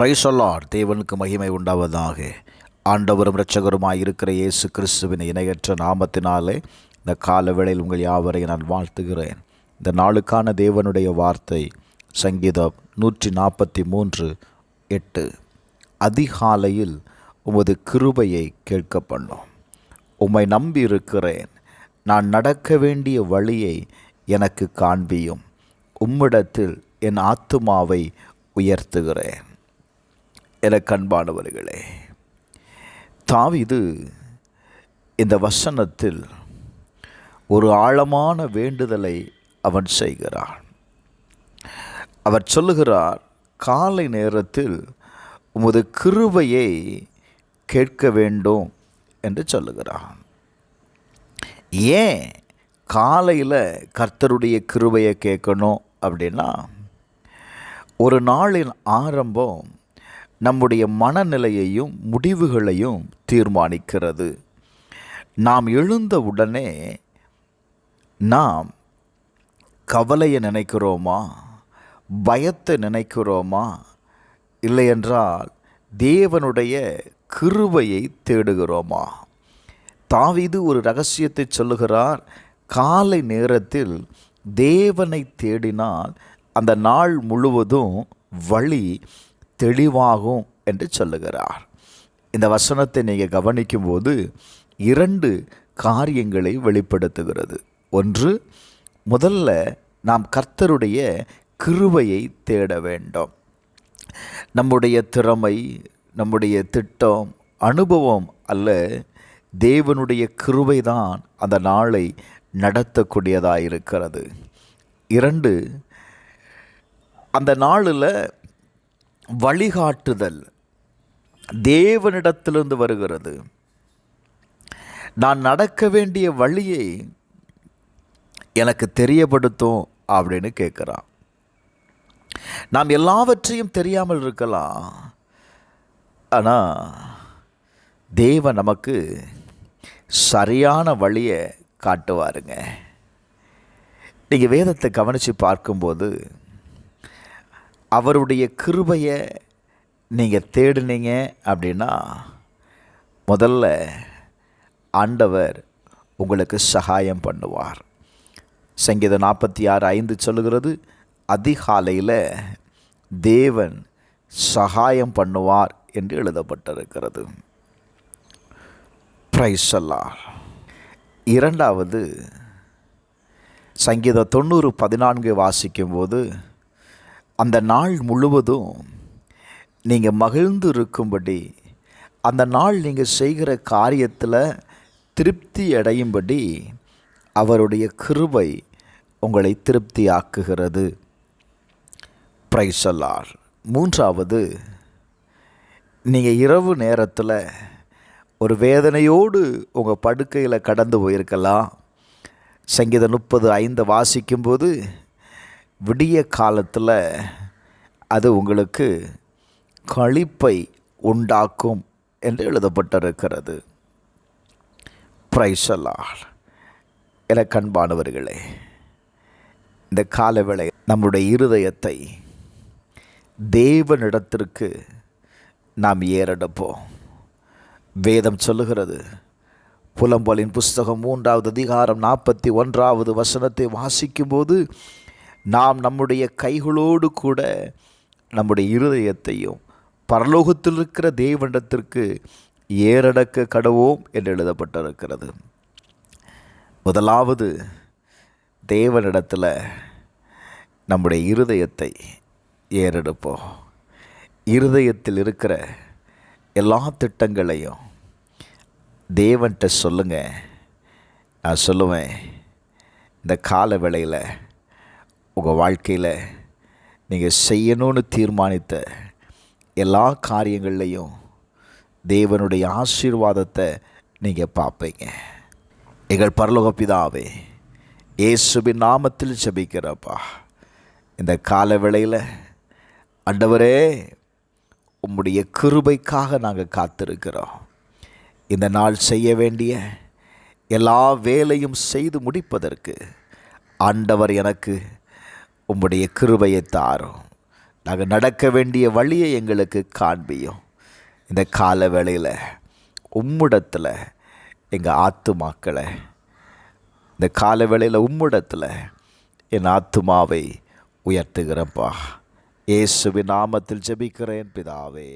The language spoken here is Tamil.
Praise the Lord. தேவனுக்கு மகிமை உண்டாவதாக. ஆண்டவரும் இரட்சகருமாய் இருக்கிற இயேசு கிறிஸ்துவின் இணையற்ற நாமத்தினாலே இந்த கால வேளையில் உங்கள் யாவரையும் நான் வாழ்த்துகிறேன். இந்த நாளுக்கான தேவனுடைய வார்த்தை சங்கீதம் 143:8. அதிகாலையில் உமது கிருபையை கேட்க பண்ணும். உம்மை நம்பி இருக்கிறேன். நான் நடக்க வேண்டிய வழியை எனக்கு காண்பியும். உம்மிடத்தில் என் ஆத்துமாவை உயர்த்துகிறேன். எனக்கு அன்பானவர்களே, தாவீது இந்த வசனத்தில் ஒரு ஆழமான வேண்டுதலை அவன் செய்கிறான். அவர் சொல்லுகிறார், காலை நேரத்தில் உமது கிருபையை கேட்க வேண்டும் என்று சொல்லுகிறான். ஏன் காலையில் கர்த்தருடைய கிருபையை கேட்கணும் அப்படின்னா, ஒரு நாளின் ஆரம்பம் நம்முடைய மனநிலையையும் முடிவுகளையும் தீர்மானிக்கிறது. நாம் எழுந்த உடனே நாம் கவலையை நினைக்கிறோமா, பயத்தை நினைக்கிறோமா, இல்லையென்றால் தேவனுடைய கிருபையை தேடுகிறோமா? தாவீது ஒரு ரகசியத்தை சொல்லுகிறார். காலை நேரத்தில் தேவனை தேடினால் அந்த நாள் முழுவதும் வழி தெளிவாகும் என்று சொல்லுகிறார். இந்த வசனத்தை நீங்கள் கவனிக்கும்போது 2 காரியங்களை வெளிப்படுத்துகிறது. ஒன்று, முதல்ல நாம் கர்த்தருடைய கிருபையை தேட வேண்டும். நம்முடைய திறமை, நம்முடைய திட்டம், அனுபவம் அல்ல, தேவனுடைய கிருபை தான் அந்த நாளை நடத்தக்கூடியதாக இருக்கிறது. 2, அந்த நாளில் வழிகாட்டுதல் தேவனிடத்திலிருந்து வருகிறது. நான் நடக்க வேண்டிய வழியை எனக்கு தெரியப்படுத்தும் அப்படின்னு கேட்குறான். நாம் எல்லாவற்றையும் தெரியாமல் இருக்கலாம், ஆனால் தேவன் நமக்கு சரியான வழியை காட்டுவாருங்க. நீங்கள் வேதத்தை கவனித்து பார்க்கும்போது அவருடைய கிருபையை நீங்கள் தேடினீங்க அப்படின்னா, முதல்ல ஆண்டவர் உங்களுக்கு சகாயம் பண்ணுவார். சங்கீதம் 46:5 சொல்லுகிறது, அதிகாலையில் தேவன் சகாயம் பண்ணுவார் என்று எழுதப்பட்டிருக்கிறது. Praise the Lord. 2வது, சங்கீதம் 90:14 வாசிக்கும்போது, அந்த நாள் முழுவதும் நீங்கள் மகிழ்ந்து இருக்கும்படி, அந்த நாள் நீங்கள் செய்கிற காரியத்தில் திருப்தி அடையும்படி அவருடைய கிருபை உங்களை திருப்தி ஆக்குகிறது. Praise the Lord. 3வது, நீங்கள் இரவு நேரத்தில் ஒரு வேதனையோடு உங்கள் படுக்கையில் கடந்து போயிருக்கலாம். சங்கீதம் 30:5 வாசிக்கும்போது, விடிய காலத்தில் அது உங்களுக்கு களிப்பை உண்டாக்கும் என்று எழுதப்பட்டிருக்கிறது. Praise the Lord. எனக்கு அன்பானவர்களே, இந்த காலவேளை நம்முடைய இருதயத்தை தேவனிடத்திற்கு நாம் ஏறெடுப்போம். வேதம் சொல்லுகிறது, புலம்பலின் புஸ்தகம் 3வது அதிகாரம் 41வது வசனத்தை வாசிக்கும்போது, நாம் நம்முடைய கைகளோடு கூட நம்முடைய இருதயத்தையும் பரலோகத்தில் இருக்கிற தேவனிடத்திற்கு ஏறடக்க கடவோம் என்று எழுதப்பட்டிருக்கிறது. முதலாவது, தேவனிடத்தில் நம்முடைய இருதயத்தை ஏறெடுப்போம். இருதயத்தில் இருக்கிற எல்லா திட்டங்களையும் தேவன்கிட்ட சொல்லுங்க. நான் சொல்லுவேன், இந்த கால வேளையில் உங்கள் வாழ்க்கையில் நீங்கள் செய்யணும்னு தீர்மானித்த எல்லா காரியங்கள்லையும் தேவனுடைய ஆசீர்வாதத்தை நீங்கள் பார்ப்பீங்க. எங்கள் பரலோக பிதாவே, இயேசுவின் நாமத்தில் ஜெபிக்கிறப்பா, இந்த கால வேளையில் ஆண்டவரே, உம்முடைய கிருபைக்காக நாங்கள் காத்திருக்கிறோம். இந்த நாள் செய்ய வேண்டிய எல்லா வேலையும் செய்து முடிப்பதற்கு ஆண்டவர் எனக்கு உம்முடைய கிருபையை தாரும். நாங்கள் நடக்க வேண்டிய வழியை எங்களுக்கு காண்பியும். இந்த கால வேளையில் உம்மிடத்தில் எங்கள் ஆத்துமாக்களை, இந்த கால வேளையில் உம்மிடத்தில் என் ஆத்துமாவை உயர்த்துகிறப்பா. இயேசுவின் நாமத்தில் ஜெபிக்கிறேன் பிதாவே.